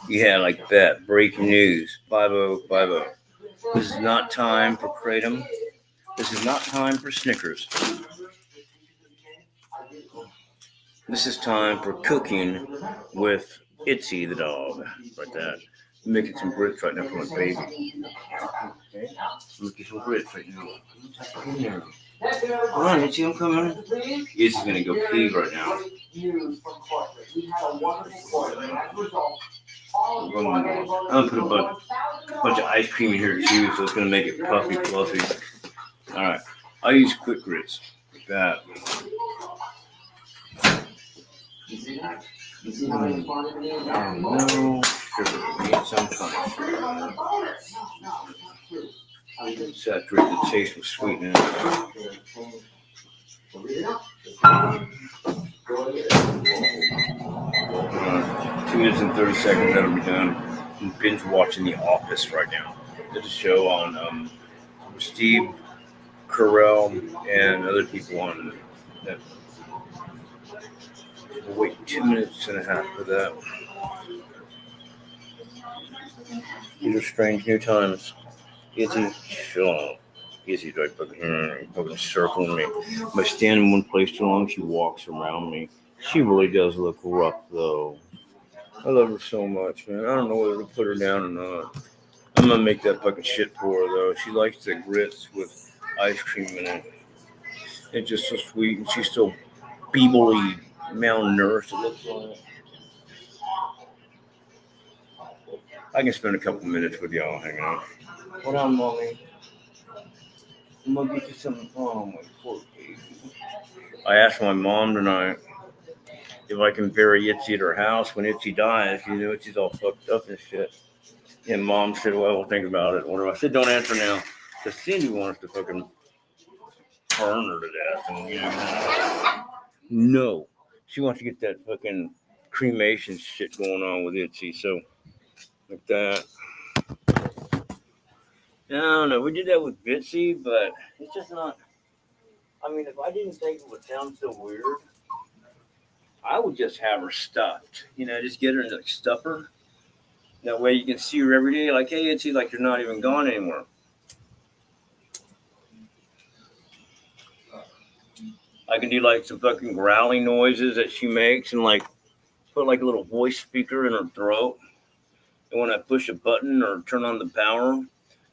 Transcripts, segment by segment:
Yeah, like that. Breaking news. 5050. This is not time for Kratom. This is not time for Snickers. This is time for cooking with ITSY the dog. Like that. I'm making some grits right now for my baby. Okay. I'm making some grits right now. Come on, ITSY, I'm coming. ITSY's gonna go pee right now. I'm gonna put a bunch of ice cream in here too, so it's gonna make it puffy, fluffy. All right, I use quick grits like that. No sugar. Need some kind. Saturate the taste with sweetness. 2 minutes and 30 seconds. That'll be done. I'm binge watching The Office right now. There's a show on Steve Carell and other people on that. We'll wait 2 minutes and a half for that. These are strange new times. ITSY, chill out. ITSY's right fucking circling me. If I stand in one place too long, she walks around me. She really does look rough, though. I love her so much, man. I don't know whether to put her down or not. I'm gonna make that fucking shit for her, though. She likes the grits with ice cream in it. It's just so sweet, and she's so feebly malnourished, it looks like. I can spend a couple minutes with y'all hanging out. What on, mommy? I'm gonna get you some. Oh, my poor baby. I asked my mom tonight if I can bury ITSY at her house when ITSY dies. You know, ITSY's all fucked up and shit. And mom said, well, we'll think about it. Whatever. I said, don't answer now. Because Cindy wants to fucking burn her to death. And, you know, no. She wants to get that fucking cremation shit going on with ITSY. So, like that. I don't know. We did that with Bitsy, but it's just not. I mean, if I didn't think it would sound so weird, I would just have her stuffed. You know, just get her and like stuff her. That way you can see her every day. Like, hey, ITSY, like you're not even gone anymore. I can do like some fucking growling noises that she makes and like put like a little voice speaker in her throat. And when I push a button or turn on the power,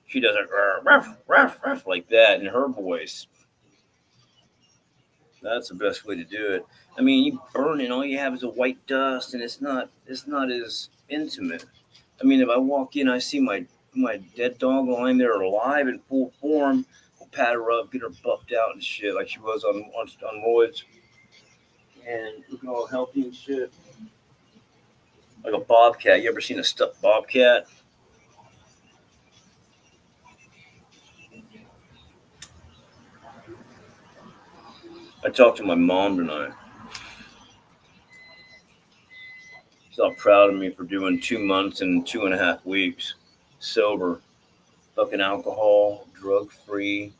she does it ruff, ruff, ruff, like that in her voice. That's the best way to do it. I mean, you burn it, all you have is a white dust, and it's not as intimate. I mean, if I walk in, I see my dead dog lying there alive in full form. I'll pat her up, get her buffed out and shit, like she was on roids, and looking all healthy and shit, like a bobcat. You ever seen a stuffed bobcat? I talked to my mom tonight. She's all proud of me for doing 2 months and 2.5 weeks sober, fucking alcohol, drug free.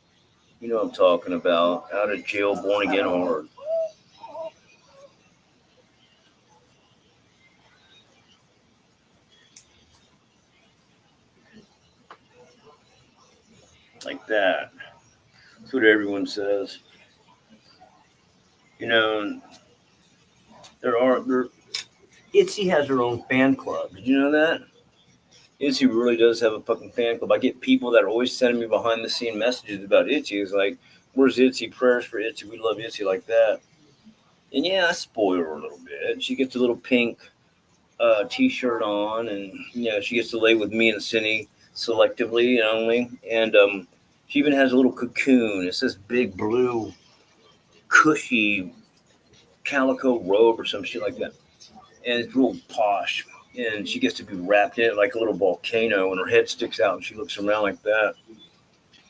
You know what I'm talking about. Out of jail, born again hard. Like that. That's what everyone says. You know, ITSY has her own fan club. Did you know that? ITSY really does have a fucking fan club. I get people that are always sending me behind the scene messages about ITSY. It's like, where's ITSY? Prayers for ITSY. We love ITSY, like that. And yeah, I spoil her a little bit. She gets a little pink t-shirt on, and you know, she gets to lay with me and Cindy selectively and only. And she even has a little cocoon. It's this big blue, cushy calico robe or some shit like that, and it's real posh. And she gets to be wrapped in it like a little volcano, and her head sticks out, and she looks around like that.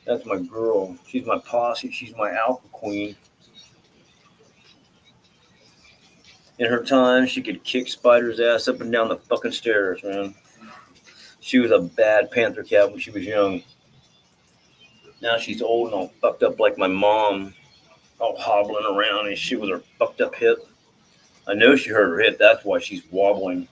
That's my girl. She's my posse. She's my alpha queen. In her time, she could kick Spider's ass up and down the fucking stairs, man. She was a bad panther cat when she was young. Now she's old and all fucked up like my mom, all hobbling around and shit with her fucked up hip. I know she hurt her hip. That's why she's wobbling.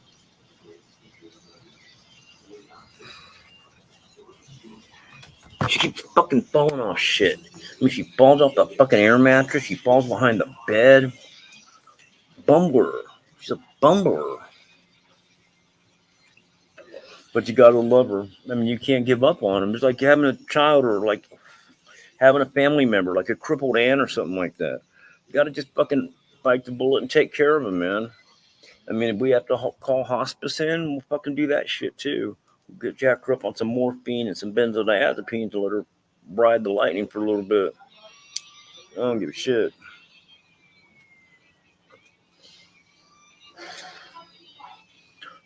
She keeps fucking falling off shit. I mean, she falls off the fucking air mattress. She falls behind the bed. Bumbler. She's a bumbler. But you gotta love her. I mean, you can't give up on them. It's like having a child or like having a family member, like a crippled aunt or something like that. You gotta just fucking bite the bullet and take care of them, man. I mean, if we have to call hospice in, we'll fucking do that shit too. We'll get Jack up on some morphine and some benzodiazepine to let her ride the lightning for a little bit. I don't give a shit.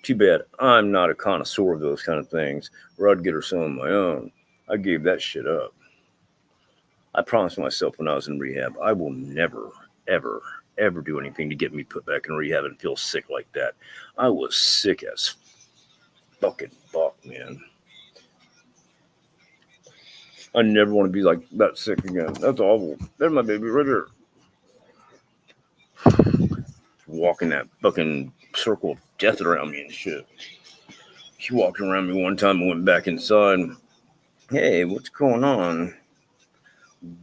Too bad I'm not a connoisseur of those kind of things, or I'd get her some of my own. I gave that shit up. I promised myself when I was in rehab, I will never, ever, ever do anything to get me put back in rehab and feel sick like that. I was sick as fucking fuck, man. I never want to be like that sick again. That's awful. There's my baby right there. Walking that fucking circle of death around me and shit. She walked around me one time and went back inside. Hey, what's going on?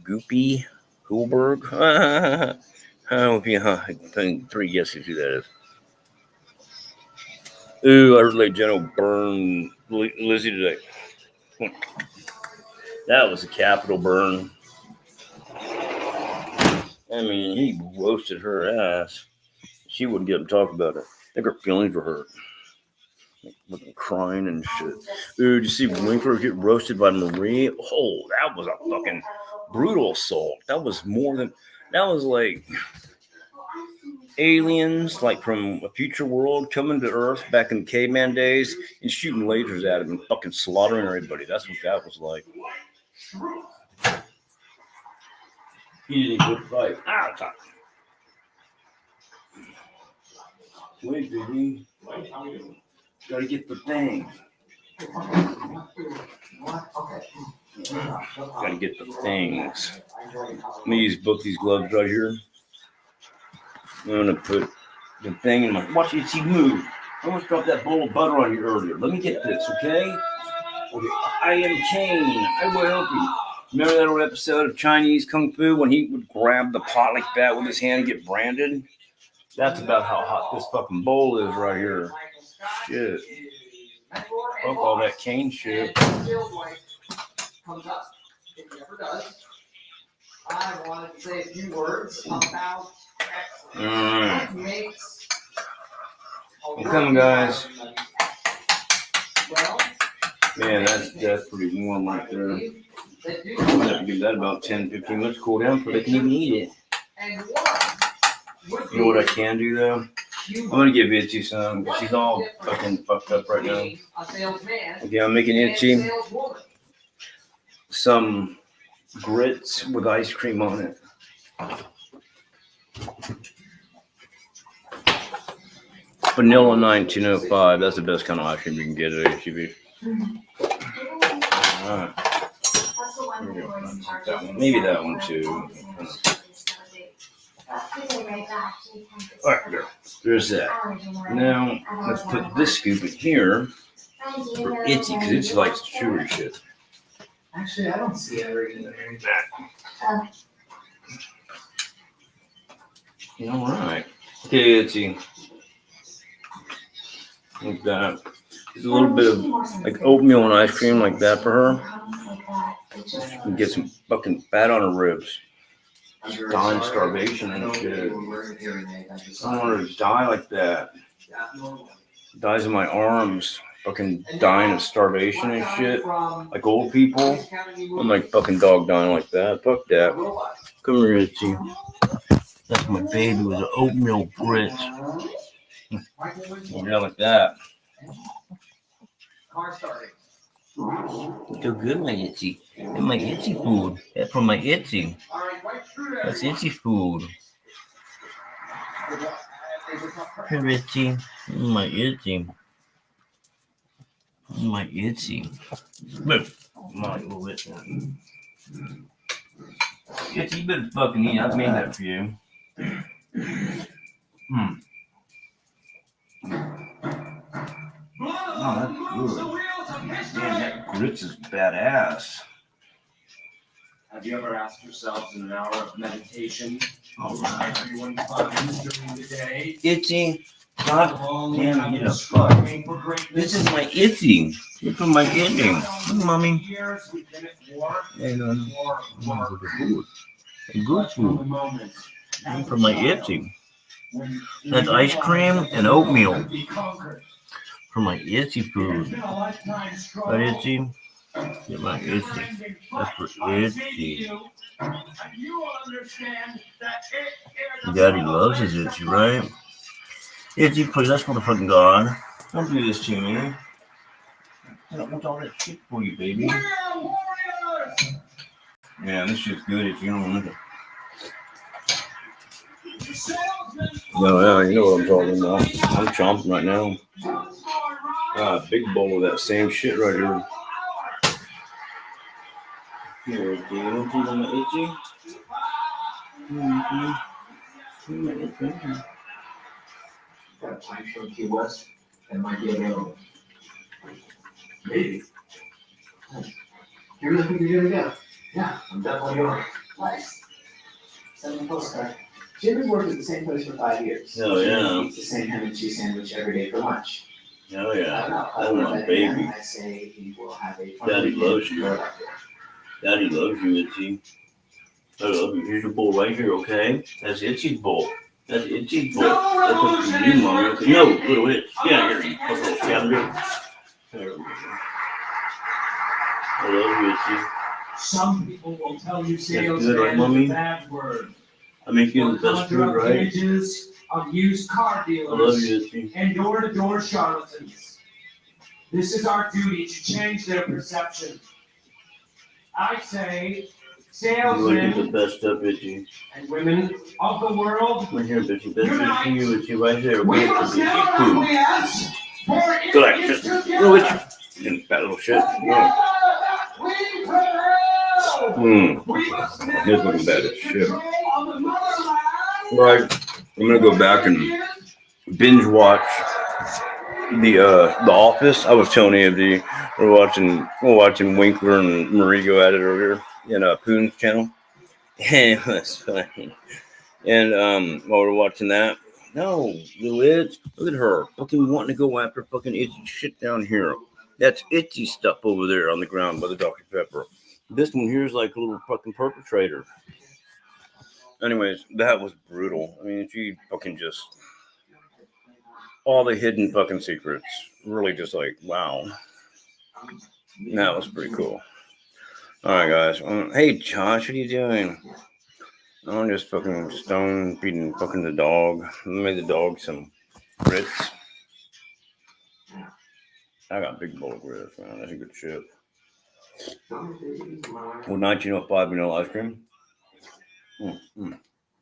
Goopy Hulberg? I hope you think 3 guesses who that is. Ooh, I heard Lady General burn Lizzie today. That was a capital burn. I mean, he roasted her ass. She wouldn't get him to talk about it. I think her feelings were hurt. Like, crying and shit. Ooh, did you see Winkler get roasted by Marie? Oh, that was a fucking brutal assault. That was like aliens, like from a future world, coming to Earth back in caveman days and shooting lasers at him and fucking slaughtering everybody. That's what that was like. He didn't even fight. Ah, wait, baby. Gotta get the thing. Gotta get the things. Let me use both these gloves right here. I'm gonna put the thing in my. Watch it, see move. I almost dropped that bowl of butter on you earlier. Let me get this, okay? Okay. I am Kane. I will help you. Remember that old episode of Chinese Kung Fu when he would grab the pot like that with his hand and get branded? That's about how hot this fucking bowl is right here. Shit. Fuck all that cane shit. I wanted to say a few words about I'm coming, guys. Man, that's pretty warm right there. I'm gonna have to give that about 10-15 minutes to cool down before they can even eat it. You know what I can do though? I'm gonna give Itsy some. She's all fucking fucked up right now. Okay, I'm making Itsy some grits with ice cream on it. Vanilla 1905. That's the best kind of ice cream you can get at HEB. Alright. Maybe that one too. Alright, there. There's that. Now, let's put this scoop in here for Itsy, because Itsy likes chewy shit. Actually, I don't see everything in there. Alright. Okay, Itsy. Like that. Just a little bit of like oatmeal and ice cream like that for her. And get some fucking fat on her ribs. She's dying starvation and shit. I don't want her to die like that. Dies in my arms. Fucking dying of starvation and shit. Like old people. I'm like fucking dog dying like that. Fuck that. Come here, Itchy. That's my baby with the oatmeal grits. Yeah, like that. So good, my Itsy. And my Itsy food. That's from my Itsy. That's Itsy food. Hey, Itsy. My Itsy. My Itsy. Move. My little Itsy. Itsy, you better fucking eat. I made that for you. Oh, that's good. Man, that grits is badass. Have you ever asked yourselves in an hour of meditation, everyone finds during the day? Itsy, God damn, get a fuck. This is my Itsy. Look at my Itsy. Look, mommy. Hey, no, good food. For my Itsy. That's ice cream and oatmeal. For my Itsy food. That Itsy. Get my Itsy. That's for Itsy. Daddy loves his Itsy, right? Itsy, please, that's motherfucking God. Don't do this to me. I don't want all that shit for you, baby. Yeah, this shit's good if you don't want it. No, yeah, you know what I'm talking about. I'm chomping right now. Big bowl of that same shit right here. Here, do you want to do my Itsy? Got a pint from Key West that might be available. Maybe. You're looking to get it down. Yeah, I'm definitely going. Nice. Send me a postcard. Jimmy's worked at the same place for 5 years. Oh, yeah. He eats the same ham and cheese sandwich every day for lunch. Oh, yeah. I don't know. That's my baby. I say he will have a Daddy loves you. Daddy loves you, Itsy. I love you. Here's your bowl right here, okay? That's Itsy's bowl. That's Itsy's bowl. That's what you do, mommy. Okay? No, little itch. Get out here, you little scavenger. I love you, Itsy. Some people will tell you That's sales good, right, mommy? is a bad word. I make you the best food, right? Images of used car I dealers love you, Itsy. and door-to-door charlatans. This is our duty to change their perception. I say, You want to get the salesmen best stuff, Itsy. and women of the world, Right here, Itsy. That's it for you, Itsy, right there. we Okay, must Itsy never food. acquiesce, for it Go like is this. together. Little Itchy. You fat little shit. Together that we prevail. We must never Here's looking bad as lose shit. control of the motherland. Right. I'm gonna go back and binge watch the Office. I was telling you we're watching Winkler and Marie go at it earlier in Poon's channel. And it was funny. And while we're watching that, no, little Itch, look at her, fucking wanting to go after fucking Itchy shit down here. That's Itchy stuff over there on the ground by the Dr. Pepper. This one here is like a little fucking perpetrator. Anyways, that was brutal. I mean, she fucking just all the hidden fucking secrets. Really just like, wow. That was pretty cool. Alright, guys. Hey, Josh, what are you doing? I'm just fucking stone feeding fucking the dog. I made the dog some grits. I got a big bowl of grits, man. That's a good shit. With 1905 vanilla ice cream.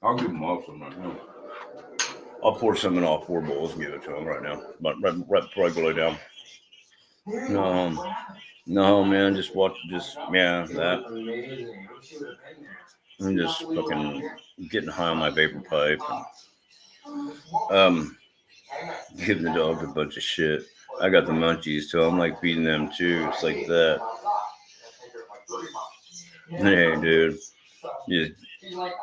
I'll give them all some right now. I'll pour some in all 4 bowls and give it to them right now. But right before I go lay down. No, man, that. I'm just fucking getting high on my vapor pipe. And, giving the dog a bunch of shit. I got the munchies, so I'm like feeding them too. It's like that. Hey, dude.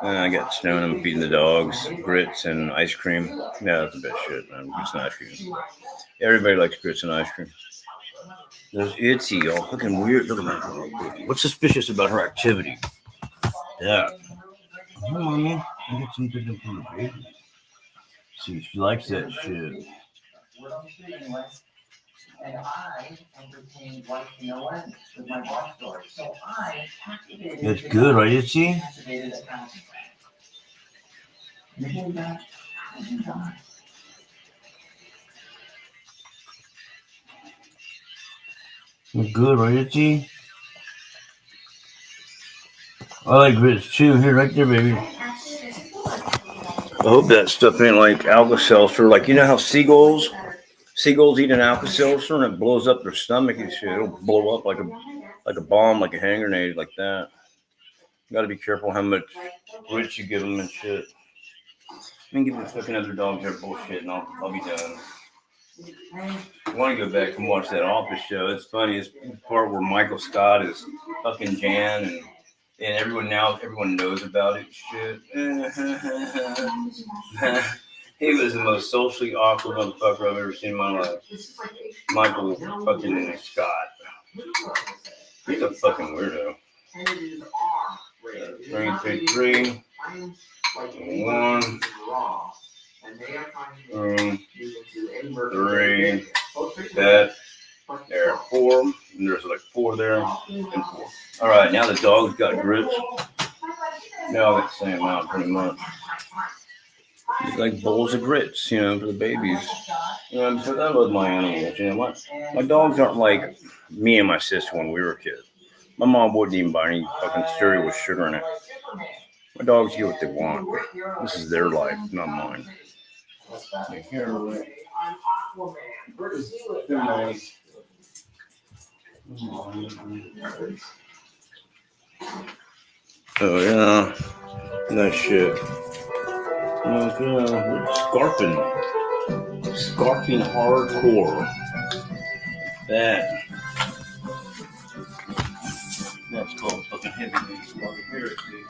I got Stone. I'm feeding the dogs grits and ice cream. Yeah, that's the best shit, man. Grits and ice cream. Everybody likes grits and ice cream. There's Itsy, all fucking weird. Look at that. What's suspicious about her activity? Yeah. Come on, man. I get some good for the baby. See, she likes that shit. And I entertained White Noah with my boss story. So I activated. That's good, right, Itsy? Activated a thousand. Maybe that hasn't done. That's good, right, Itsy? I like grits too. Here, right there, baby. I hope that stuff ain't like Alka-Seltzer. Like, you know how seagulls eat an Alka-Seltzer and it blows up their stomach and shit. It'll blow up like a bomb, like a hand grenade, like that. You gotta be careful how much grits you give them and shit. Let me give the fucking other dogs their bullshit and I'll be done. I want to go back and watch that Office show. It's funny. It's the part where Michael Scott is fucking Jan and And everyone knows about it. Shit. He was the most socially awkward motherfucker I've ever seen in my life. Michael fucking Scott. He's a fucking weirdo. 3, 1, 3, that, there, 4, and there's like 4 there, and 4. All right, now the dog's got grits. Now I got the same amount pretty much. It's like bowls of grits, you know, for the babies. You know, because I love my animals. You know, my dogs aren't like me and my sister when we were kids. My mom wouldn't even buy any fucking cereal with sugar in it. My dogs get what they want. This is their life, not mine. Oh yeah, that shit. Scarping hardcore. That's called fucking heavy duty heresy.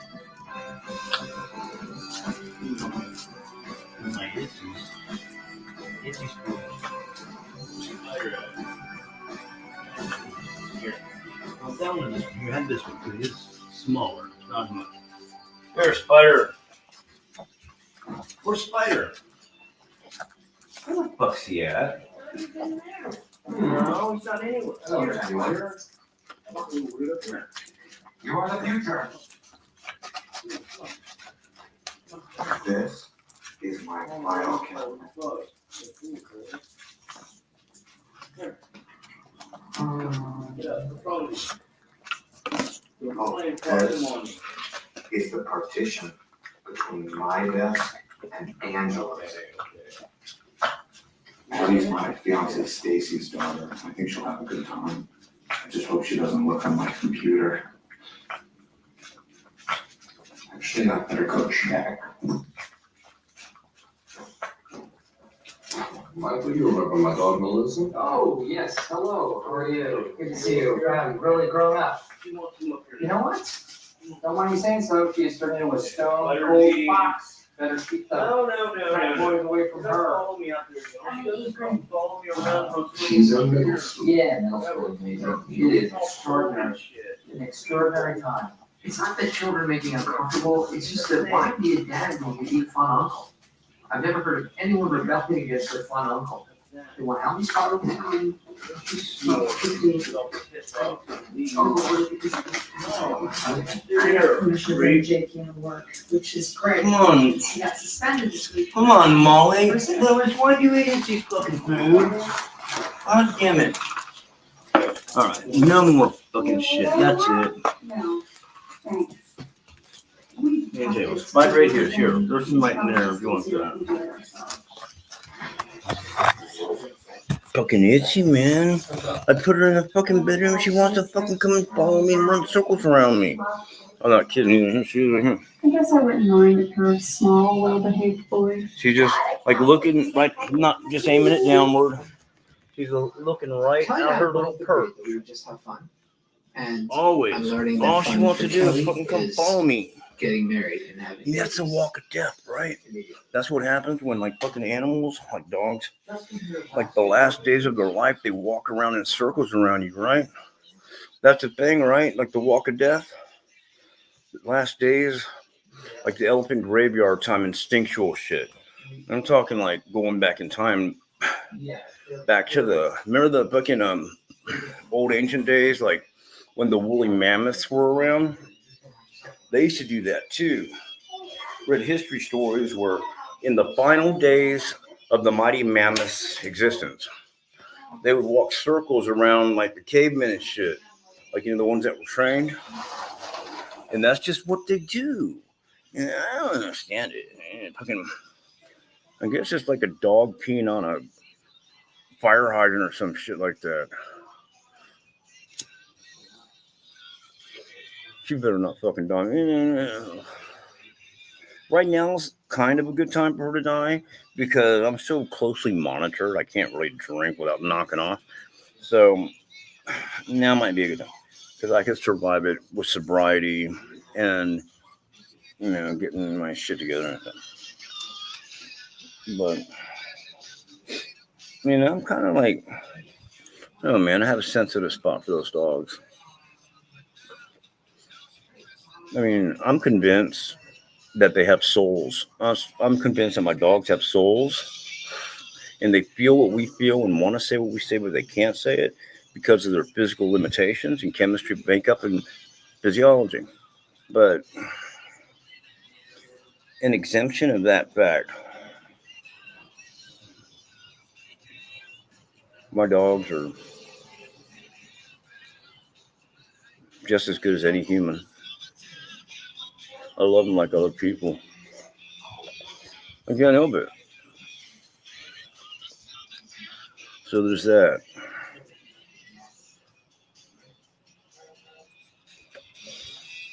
My ITSY school. Here. Well, that one, you had this one because it's smaller, not much. There's Spider. Where's Spider? Where the fuck's he at? No, he's not anywhere. You are the future. This is my final count. This is the partition between my desk and Angela's. Maddie's my fiance Stacy's daughter. I think she'll have a good time. I just hope she doesn't look on my computer. Actually, I better go check. Michael, you remember my dog Melissa? Oh, yes, hello, how are you? Good to see you. You've really grown up. You know what? Don't mind me saying so, she is turning into a stone cold fox. Better keep the boys away from her. Follow me out there. Follow me around. She's in middle school. Yeah, middle school is amazing. It is extraordinary. An extraordinary time. It's not that children make me uncomfortable, it's just that why be a dad when you be a fun uncle? I've never heard of anyone rebelling against their fun uncle. They want how many scholars to come in? Jake can't work, which is great. Come on. He got suspended this week. Come on, Molly. Why do you eat this fucking food? God damn it. Alright, no more fucking shit. That's it. No, thanks. Right right here. Here. There's some light in there if you want that. Fucking itchy, man. I put her in the fucking bedroom. She wants to fucking come and follow me and run circles around me. I'm not kidding. She's right here. I guess I wouldn't mind if her small, well-behaved boy. She's just like looking right, not just aiming it downward. She's looking right at her little perk. We would just have fun. And Always. I'm learning that All she fun wants for to do is Kelly fucking come is follow me. getting married and having That's the walk of death, right? That's what happens when like fucking animals, like dogs, like the last days of their life, they walk around in circles around you, right? That's the thing, right? Like the walk of death. The last days, like the elephant graveyard time, instinctual shit. I'm talking like going back in time, back to remember the fucking old ancient days, like when the woolly mammoths were around? They used to do that too. Read history stories where in the final days of the mighty mammoth's existence, they would walk circles around like the cavemen and shit, like, you know, the ones that were trained. And that's just what they do. And I don't understand it. Fucking, I guess it's like a dog peeing on a fire hydrant or some shit like that. She better not fucking die. Right now is kind of a good time for her to die because I'm so closely monitored. I can't really drink without knocking off. So now might be a good time because I could survive it with sobriety and getting my shit together and everything. But I'm kind of like, oh man, I have a sensitive spot for those dogs. I mean, I'm convinced that they have souls. I'm convinced that my dogs have souls, and they feel what we feel and want to say what we say, but they can't say it because of their physical limitations and chemistry, makeup, and physiology. But an exemption of that fact, my dogs are just as good as any human. I love them like other people. I can't help it. So there's that.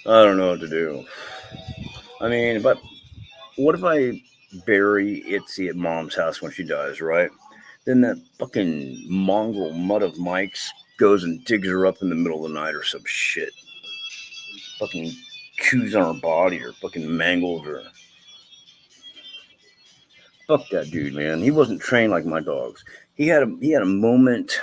I don't know what to do. I mean, but what if I bury ITSY at mom's house when she dies, right? Then that fucking mongrel mutt of Mike's goes and digs her up in the middle of the night or some shit. Fucking chews on her body or fucking mangles her. Fuck that dude, man. He wasn't trained like my dogs. He had a moment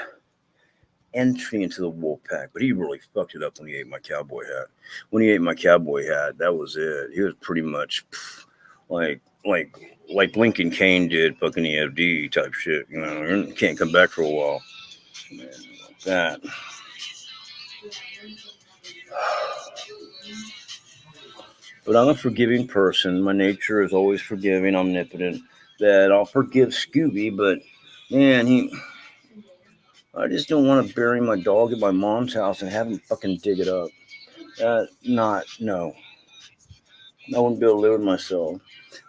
entry into the wolf pack, but he really fucked it up when he ate my cowboy hat. When he ate my cowboy hat, that was it. He was pretty much like Lincoln Kane did, fucking EFD type shit. Can't come back for a while. Man, like that. But I'm a forgiving person. My nature is always forgiving, omnipotent. That I'll forgive Scooby, but man, I just don't want to bury my dog at my mom's house and have him fucking dig it up. No. I wouldn't be able to live with myself.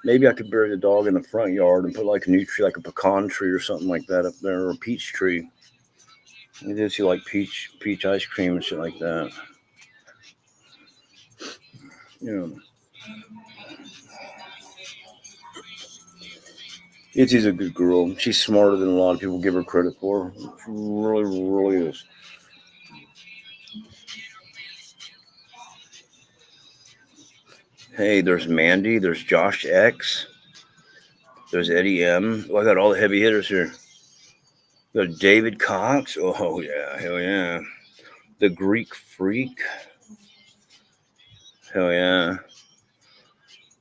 Maybe I could bury the dog in the front yard and put like a new tree, like a pecan tree or something like that up there, or a peach tree. I did see like peach ice cream and shit like that. Itsy's a good girl. She's smarter than a lot of people give her credit for. She really, really is. Hey, there's Mandy. There's Josh X. There's Eddie M. Oh, I got all the heavy hitters here. Got David Cox. Oh, yeah. Hell yeah. The Greek Freak. Hell yeah.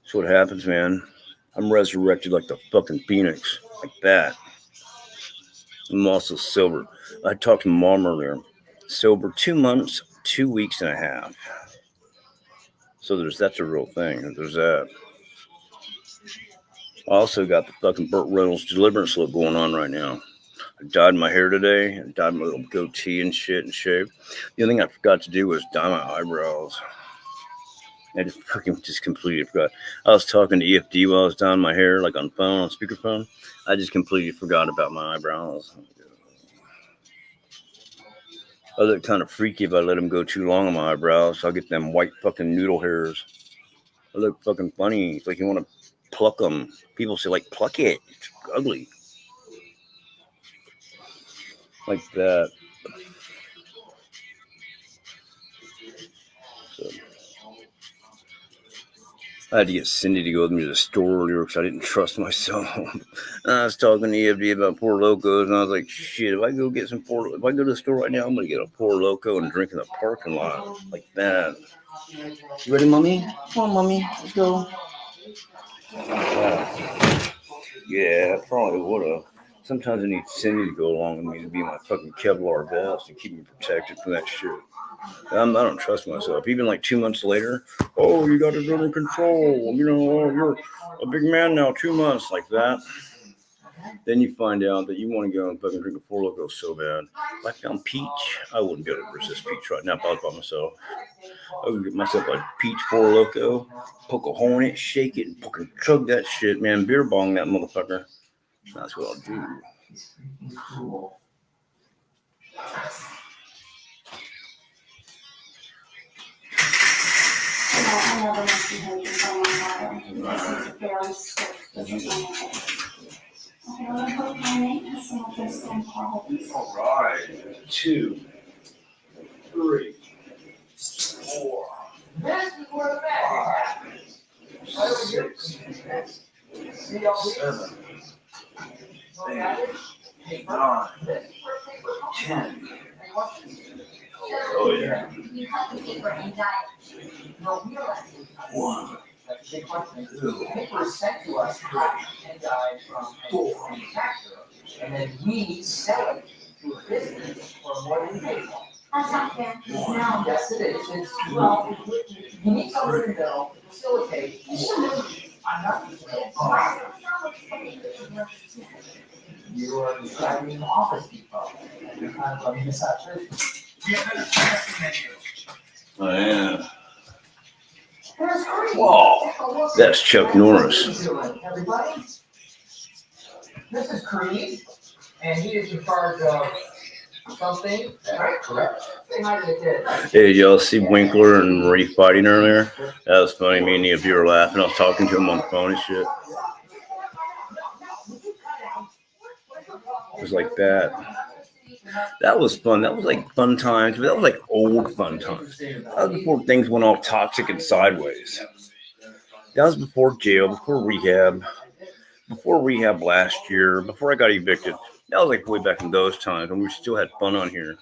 That's what happens, man. I'm resurrected like the fucking phoenix. Like that. I'm also sober. I talked to Mom earlier. Sober 2 months, 2 weeks and a half. So that's a real thing. There's that. I also got the fucking Burt Reynolds deliverance look going on right now. I dyed my hair today. I dyed my little goatee and shit and shaved. The only thing I forgot to do was dye my eyebrows. I just completely forgot. I was talking to EFD while I was dyeing my hair, like on speakerphone. I just completely forgot about my eyebrows. I look kind of freaky if I let them go too long on my eyebrows. I'll get them white fucking noodle hairs. I look fucking funny. It's like you want to pluck them. People say, like, pluck it. It's ugly. Like that. So I had to get Cindy to go with me to the store earlier because I didn't trust myself. I was talking to EFD about Four Locos, and I was like, shit, if I go to the store right now, I'm going to get a Four Loco and drink in the parking lot. Like that. You ready, Mommy? Come on, Mommy. Let's go. Yeah, I probably would have. Sometimes I need Cindy to go along with me to be my fucking Kevlar vest and keep me protected from that shit. I don't trust myself. Even like 2 months later, oh, you got it under control. You're a big man now, 2 months, like that. Then you find out that you want to go and fucking drink a Four Loko so bad. If I found peach, I wouldn't be able to resist peach right now if I was by myself. I would get myself a peach Four Loko, poke a hole in it, shake it, and fucking chug that shit, man. Beer bong that motherfucker. That's what I'll do. He's freaking cool. I never misbehaved in front of my mother. This is very strict discipline. Okay, well, I hope my mate has some of those same qualities. All right. 2, 3, 4. 6, 7, 8, 9, 10. Oh yeah. 1, 2, Paper is sent to us and died from a manufacturer, and then we sell it to a business for more than they want. That's not fair. No. Yes, it is. It's, well, you need something in the middle to facilitate. I'm not using it. You are describing Office Depot. You're kind of a misattribute. Oh yeah. There's Green. Whoa, that's Chuck Norris. Everybody, this is Creed, and he is in charge of something, right? Correct. Say hi to the kids. Hey, did y'all see Winkler and Marie fighting earlier? That was funny. Me and the viewer were laughing. I was talking to him on the phone and shit. It was like that. That was fun. That was like fun times, but that was like old fun times. That was before things went all toxic and sideways. That was before jail, before rehab last year, before I got evicted. That was like way back in those times when we still had fun on here.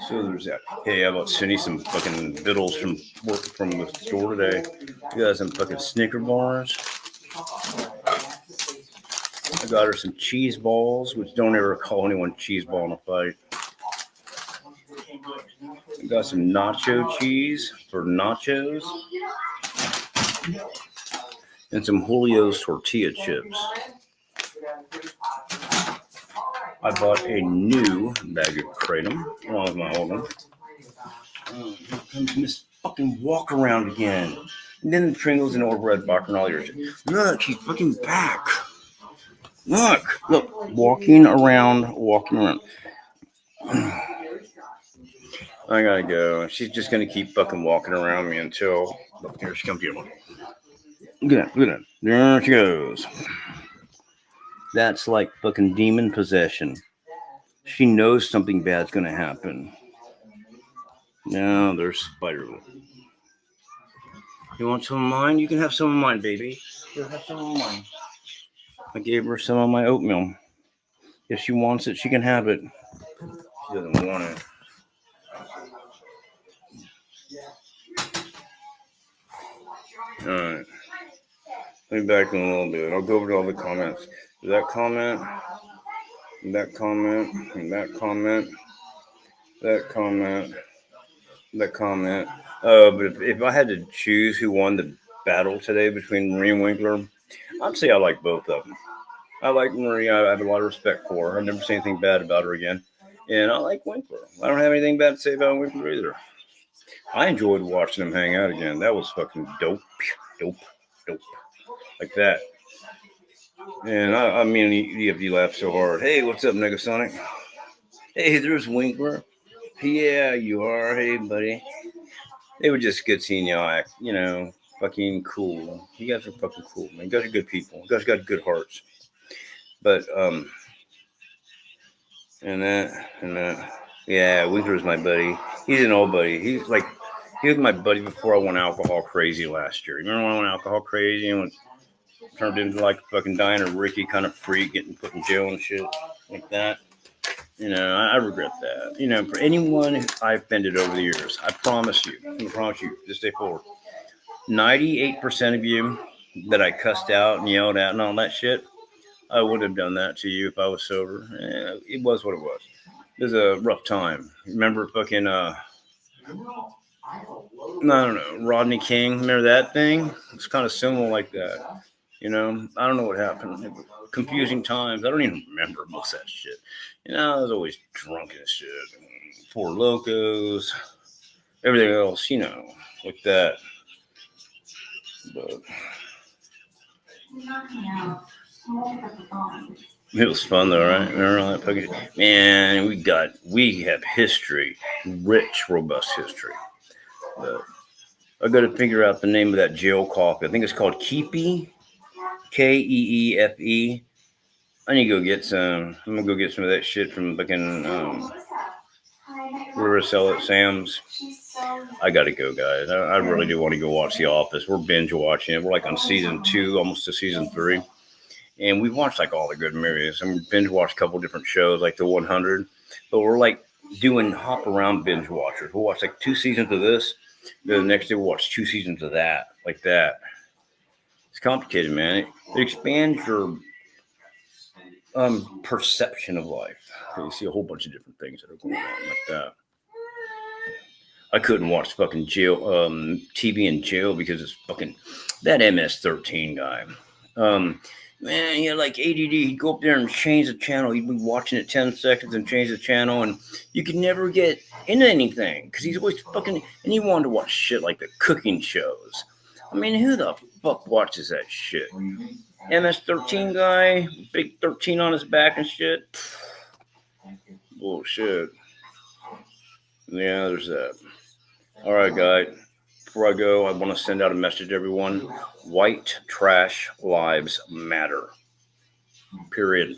So there's that. Hey, how about sending some fucking vittles from the store today? You got some fucking Snicker bars. I got her some cheese balls, which don't ever call anyone cheese ball in a fight. I got some nacho cheese for nachos. And some Julio's tortilla chips. I bought a new bag of kratom along with my old one. Here comes Miss fucking walk around again. And then the Pringles and old red Buck and all your shit. Look, she's fucking back. Look, walking around. I gotta go. She's just gonna keep fucking walking around me until. Look, here she comes here. Look at that. There she goes. That's like fucking demon possession. She knows something bad's gonna happen. No, there's Spiderwood. You want some of mine? You can have some of mine, baby. You have some of mine. I gave her some of my oatmeal. If she wants it, she can have it. She doesn't want it. Alright. Let me back in a little bit. I'll go over to all the comments. That comment, that comment, and that comment, that comment, that comment. But if I had to choose who won the battle today between Marie and Winkler, I'd say I like both of them. I like Marie. I have a lot of respect for her. I've never seen anything bad about her again. And I like Winkler. I don't have anything bad to say about Winkler either. I enjoyed watching them hang out again. That was fucking dope. Like that. And I mean, you laugh so hard. Hey, what's up, Negasonic? Hey, there's Winkler. Yeah, you are. Hey, buddy. It was just good seeing y'all act, fucking cool. You guys are fucking cool, man. You guys are good people. You guys got good hearts. But, and that. Yeah, Winkler's my buddy. He's an old buddy. He was my buddy before I went alcohol crazy last year. Remember when I went alcohol crazy and turned into like a fucking dying a Ricky kind of freak, getting put in jail and shit like that? I regret that. For anyone I offended over the years, I promise you, this day forward, 98% of you that I cussed out and yelled at and all that shit, I would have done that to you if I was sober. It was what it was. It was a rough time. Remember fucking, I don't know, Rodney King. Remember that thing? It's kind of similar like that. I don't know what happened. Confusing times. I don't even remember most of that shit. I was always drunk and shit. Four Locos. Everything else, like that. But it was fun though, right? Remember all that fucking man, we have history. Rich, robust history. But I gotta figure out the name of that jail coffee. I think it's called Keefe. Keefe. I need to go get some. I'm gonna go get some of that shit from fucking where sell at Sam's. I gotta go, guys. I really do want to go watch The Office. We're binge watching it. We're like on season 2, almost to season 3, and we've watched like all the good movies. And we binge watched a couple different shows, like the 100. But we're like doing hop around binge watchers. We'll watch like 2 seasons of this. Then the next day we'll watch 2 seasons of that, like that. It's complicated, man. It expands your perception of life. You see a whole bunch of different things that are going on like that. I couldn't watch fucking jail TV in jail because it's fucking that MS-13 guy. Man, he had like ADD. He'd go up there and change the channel. He'd be watching it 10 seconds and change the channel, and you could never get into anything because he's always fucking. And he wanted to watch shit like the cooking shows. I mean, who the fuck watches that shit? MS-13 guy, big 13 on his back and shit. Bullshit. Yeah, there's that. All right, guys. Before I go, I want to send out a message to everyone. White trash lives matter. Period.